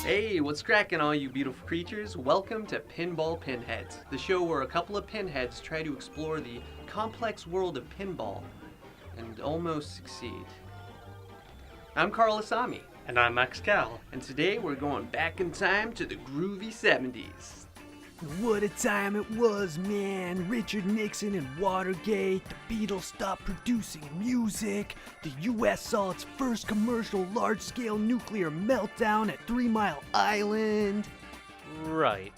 Hey, what's cracking all you beautiful creatures? Welcome to Pinball Pinheads, the show where a couple of pinheads try to explore the complex world of pinball and almost succeed. I'm Carl Asami, And I'm Max Cal. and today we're going back in time to the groovy 70s. What a time it was, man. Richard Nixon and Watergate, the Beatles stopped producing music, the US saw its first commercial large-scale nuclear meltdown at 3 Mile Island. Right.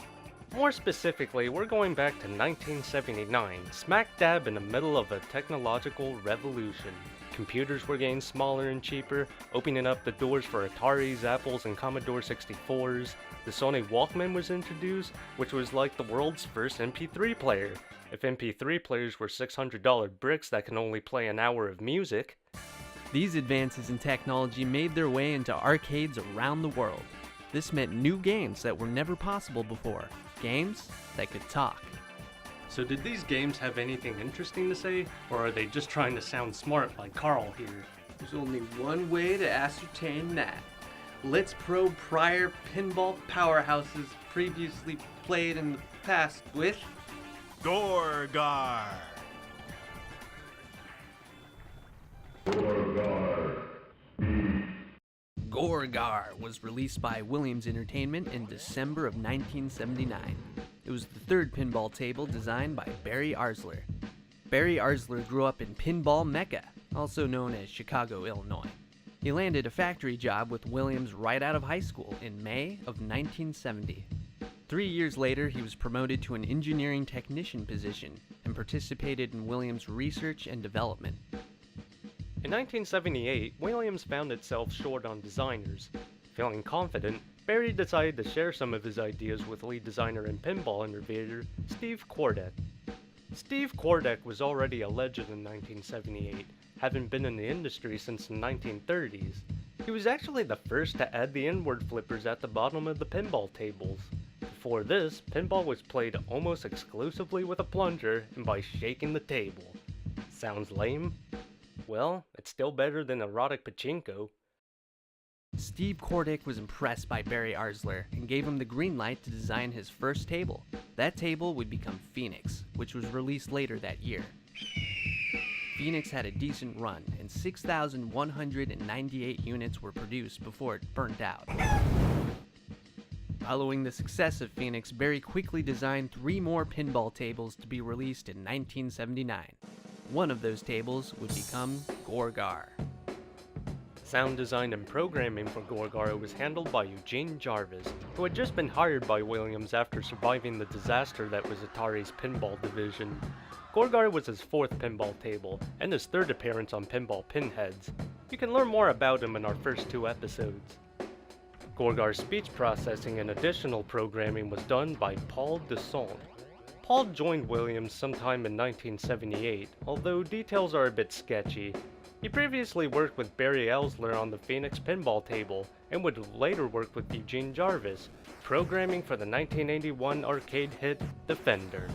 More specifically, we're going back to 1979, smack dab in the middle of a technological revolution. Computers were getting smaller and cheaper, opening up the doors for Ataris, Apples, and Commodore 64s. The Sony Walkman was introduced, which was like the world's first MP3 player. If MP3 players were $600 bricks that can only play an hour of music. These advances in technology made their way into arcades around the world. This meant new games that were never possible before. Games that could talk. So did these games have anything interesting to say, or are they just trying to sound smart like Carl here? There's only one way to ascertain that. Let's probe prior pinball powerhouses previously played in the past with Gorgar. Gorgar was released by Williams Entertainment in December of 1979. It was the third pinball table designed by Barry Arsler. Barry Arsler grew up in Pinball Mecca, also known as Chicago, Illinois. He landed a factory job with Williams right out of high school in May of 1970. 3 years later, he was promoted to an engineering technician position and participated in Williams' research and development. In 1978, Williams found itself short on designers. Feeling confident, Barry decided to share some of his ideas with lead designer and pinball innovator Steve Kordek. Steve Kordek was already a legend in 1978, having been in the industry since the 1930s. He was actually the first to add the inward flippers at the bottom of the pinball tables. Before this, pinball was played almost exclusively with a plunger and by shaking the table. Sounds lame? Well, it's still better than erotic pachinko. Steve Kordek was impressed by Barry Arsler and gave him the green light to design his first table. That table would become Phoenix, which was released later that year. Phoenix had a decent run, and 6,198 units were produced before it burnt out. Following the success of Phoenix, Barry quickly designed 3 more pinball tables to be released in 1979. One of those tables would become Gorgar. Sound design and programming for Gorgar was handled by Eugene Jarvis, who had just been hired by Williams after surviving the disaster that was Atari's pinball division. Gorgar was his 4th pinball table, and his 3rd appearance on Pinball Pinheads. You can learn more about him in our first 2 episodes. Gorgar's speech processing and additional programming was done by Paul Desson. Paul joined Williams sometime in 1978, although details are a bit sketchy. He previously worked with Barry Arsler on the Phoenix pinball table, and would later work with Eugene Jarvis, programming for the 1981 arcade hit Defender.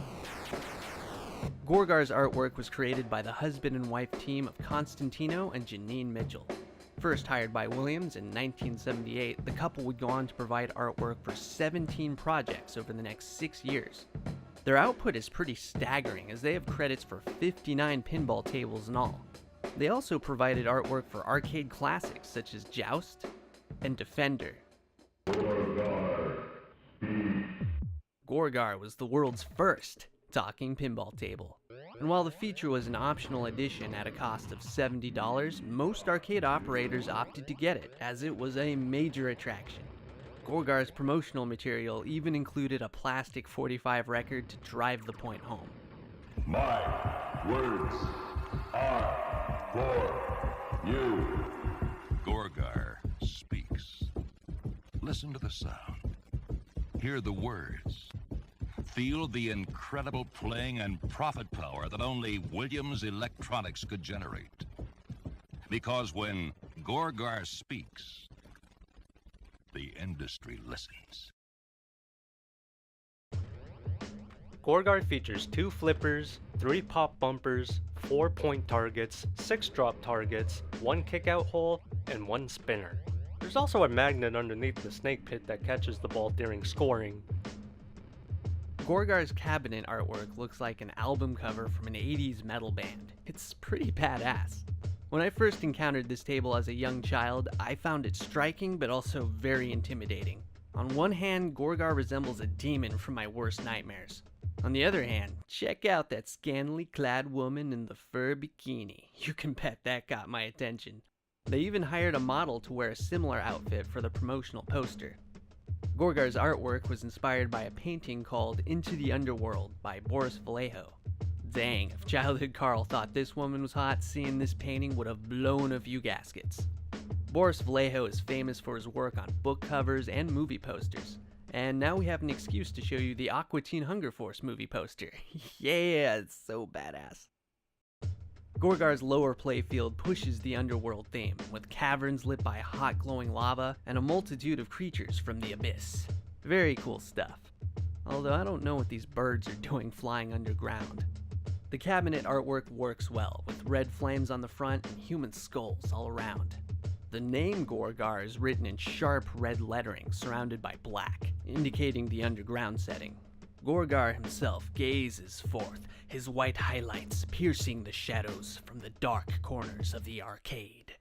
Gorgar's artwork was created by the husband and wife team of Constantino and Janine Mitchell. First hired by Williams in 1978, the couple would go on to provide artwork for 17 projects over the next 6 years. Their output is pretty staggering, as they have credits for 59 pinball tables in all. They also provided artwork for arcade classics such as Joust and Defender. Gorgar was the world's first talking pinball table. And while the feature was an optional addition at a cost of $70, most arcade operators opted to get it, as it was a major attraction. Gorgar's promotional material even included a plastic 45 record to drive the point home. My words are for you. Gorgar Speaks. Listen to the sound. Hear the words. Feel the incredible playing and profit power that only Williams Electronics could generate. Because when Gorgar speaks, the industry listens. Gorgar features 2 flippers, 3 pop bumpers, 4 point targets, 6 drop targets, 1 kick-out hole, and 1 spinner. There's also a magnet underneath the snake pit that catches the ball during scoring. Gorgar's cabinet artwork looks like an album cover from an 80s metal band. It's pretty badass. When I first encountered this table as a young child, I found it striking but also very intimidating. On one hand, Gorgar resembles a demon from my worst nightmares. On the other hand, check out that scantily clad woman in the fur bikini. You can bet that got my attention. They even hired a model to wear a similar outfit for the promotional poster. Gorgar's artwork was inspired by a painting called Into the Underworld by Boris Vallejo. Dang, if childhood Carl thought this woman was hot, seeing this painting would have blown a few gaskets. Boris Vallejo is famous for his work on book covers and movie posters. And now we have an excuse to show you the Aqua Teen Hunger Force movie poster. Yeah, it's so badass. Gorgar's lower playfield pushes the underworld theme, with caverns lit by hot glowing lava and a multitude of creatures from the abyss. Very cool stuff. Although I don't know what these birds are doing flying underground. The cabinet artwork works well, with red flames on the front and human skulls all around. The name Gorgar is written in sharp red lettering surrounded by black, indicating the underground setting. Gorgar himself gazes forth, his white highlights piercing the shadows from the dark corners of the arcade.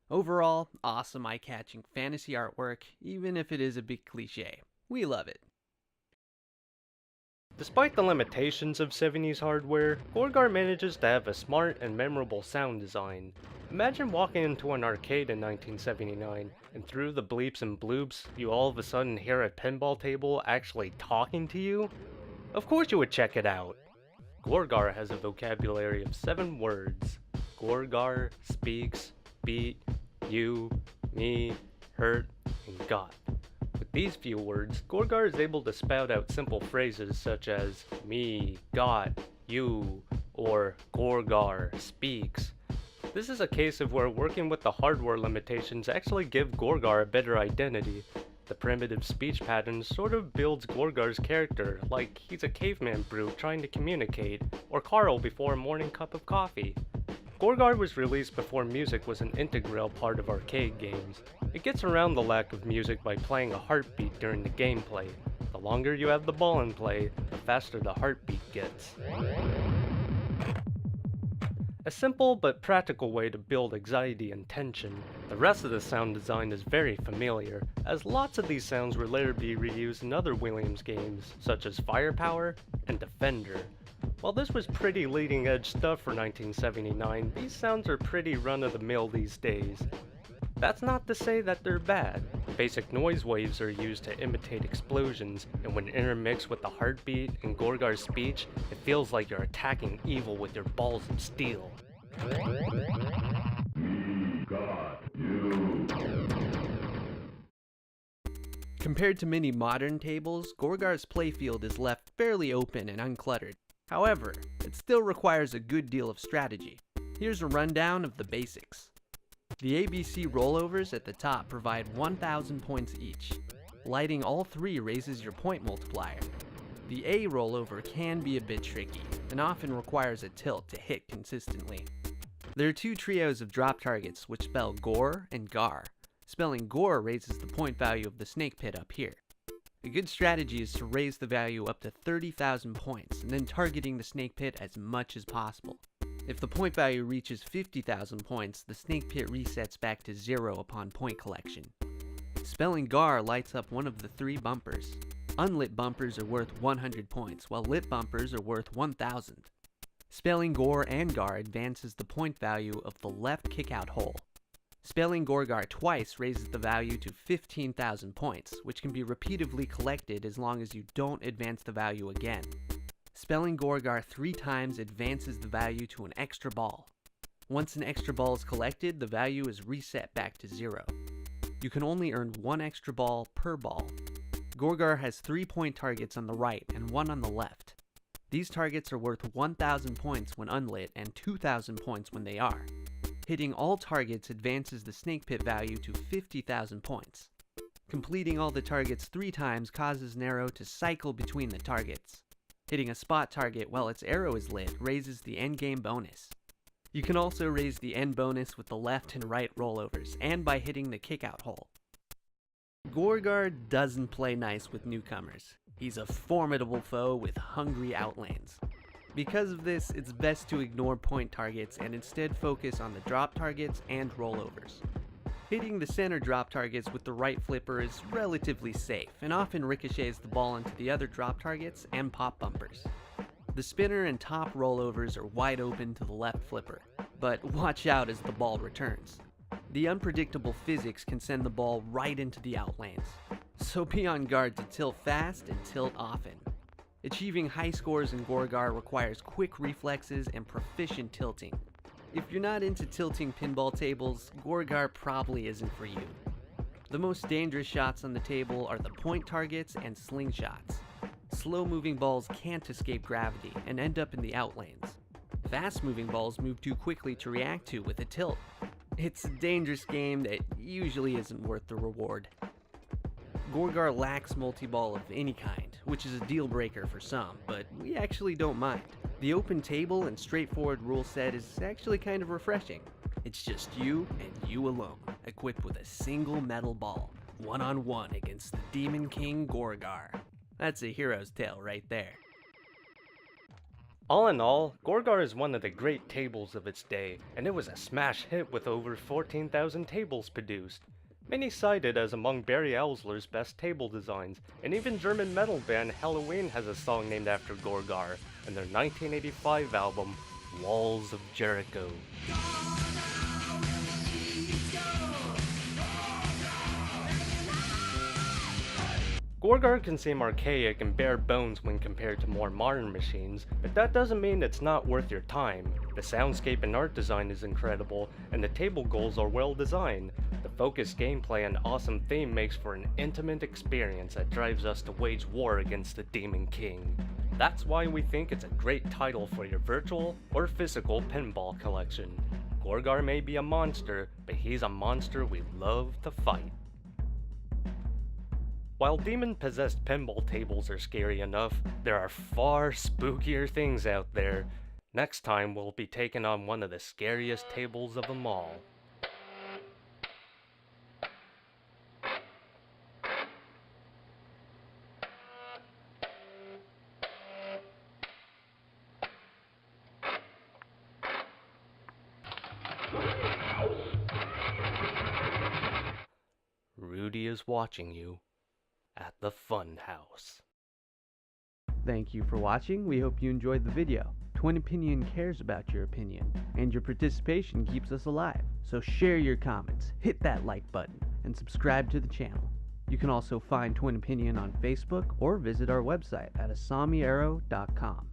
Overall, awesome eye-catching fantasy artwork, even if it is a bit cliché. We love it. Despite the limitations of 70s hardware, Gorgar manages to have a smart and memorable sound design. Imagine walking into an arcade in 1979, and through the bleeps and bloops, you all of a sudden hear a pinball table actually talking to you? Of course you would check it out! Gorgar has a vocabulary of 7 words. Gorgar, speaks, beat, you, me, hurt, and got. With these few words, Gorgar is able to spout out simple phrases such as me, got, you, or Gorgar speaks. This is a case of where working with the hardware limitations actually give Gorgar a better identity. The primitive speech pattern sort of builds Gorgar's character, like he's a caveman brute trying to communicate, or Carl before a morning cup of coffee. Gorgar was released before music was an integral part of arcade games. It gets around the lack of music by playing a heartbeat during the gameplay. The longer you have the ball in play, the faster the heartbeat gets. A simple but practical way to build anxiety and tension. The rest of the sound design is very familiar, as lots of these sounds will later be reused in other Williams games, such as Firepower and Defender. While this was pretty leading edge stuff for 1979, these sounds are pretty run-of-the-mill these days. That's not to say that they're bad. Basic noise waves are used to imitate explosions, and when intermixed with the heartbeat and Gorgar's speech, it feels like you're attacking evil with your balls of steel. Compared to many modern tables, Gorgar's playfield is left fairly open and uncluttered. However, it still requires a good deal of strategy. Here's a rundown of the basics. The ABC rollovers at the top provide 1,000 points each. Lighting all 3 raises your point multiplier. The A rollover can be a bit tricky, and often requires a tilt to hit consistently. There are 2 trios of drop targets which spell Gor and Gar. Spelling Gor raises the point value of the snake pit up here. A good strategy is to raise the value up to 30,000 points, and then targeting the snake pit as much as possible. If the point value reaches 50,000 points, the snake pit resets back to 0 upon point collection. Spelling Gar lights up one of the 3 bumpers. Unlit bumpers are worth 100 points, while lit bumpers are worth 1,000. Spelling Gor and Gar advances the point value of the left kickout hole. Spelling Gorgar twice raises the value to 15,000 points, which can be repeatedly collected as long as you don't advance the value again. Spelling Gorgar 3 times advances the value to an extra ball. Once an extra ball is collected, the value is reset back to 0. You can only earn 1 extra ball per ball. Gorgar has 3 point targets on the right and 1 on the left. These targets are worth 1,000 points when unlit and 2,000 points when they are. Hitting all targets advances the snake pit value to 50,000 points. Completing all the targets 3 times causes an arrow to cycle between the targets. Hitting a spot target while its arrow is lit raises the endgame bonus. You can also raise the end bonus with the left and right rollovers, and by hitting the kickout hole. Gorgar doesn't play nice with newcomers. He's a formidable foe with hungry outlanes. Because of this, it's best to ignore point targets and instead focus on the drop targets and rollovers. Hitting the center drop targets with the right flipper is relatively safe and often ricochets the ball into the other drop targets and pop bumpers. The spinner and top rollovers are wide open to the left flipper, but watch out as the ball returns. The unpredictable physics can send the ball right into the outlanes, so be on guard to tilt fast and tilt often. Achieving high scores in Gorgar requires quick reflexes and proficient tilting. If you're not into tilting pinball tables, Gorgar probably isn't for you. The most dangerous shots on the table are the point targets and slingshots. Slow-moving balls can't escape gravity and end up in the outlanes. Fast-moving balls move too quickly to react to with a tilt. It's a dangerous game that usually isn't worth the reward. Gorgar lacks multi-ball of any kind, which is a deal breaker for some, but we actually don't mind. The open table and straightforward rule set is actually kind of refreshing. It's just you and you alone, equipped with a single metal ball, one-on-one against the Demon King Gorgar. That's a hero's tale right there. All in all, Gorgar is one of the great tables of its day, and it was a smash hit with over 14,000 tables produced. Many cited as among Barry Ellsler's best table designs, and even German metal band Halloween has a song named after Gorgar in their 1985 album, Walls of Jericho. Gorgar can seem archaic and bare bones when compared to more modern machines, but that doesn't mean it's not worth your time. The soundscape and art design is incredible, and the table goals are well designed. The focused gameplay and awesome theme makes for an intimate experience that drives us to wage war against the Demon King. That's why we think it's a great title for your virtual or physical pinball collection. Gorgar may be a monster, but he's a monster we love to fight. While demon-possessed pinball tables are scary enough, there are far spookier things out there. Next time we'll be taking on one of the scariest tables of them all. Rudy is watching you at the fun house. Thank you for watching. We hope you enjoyed the video. Twin Opinion cares about your opinion, and your participation keeps us alive. So share your comments, hit that like button, and subscribe to the channel. You can also find Twin Opinion on Facebook or visit our website at asamiarrow.com.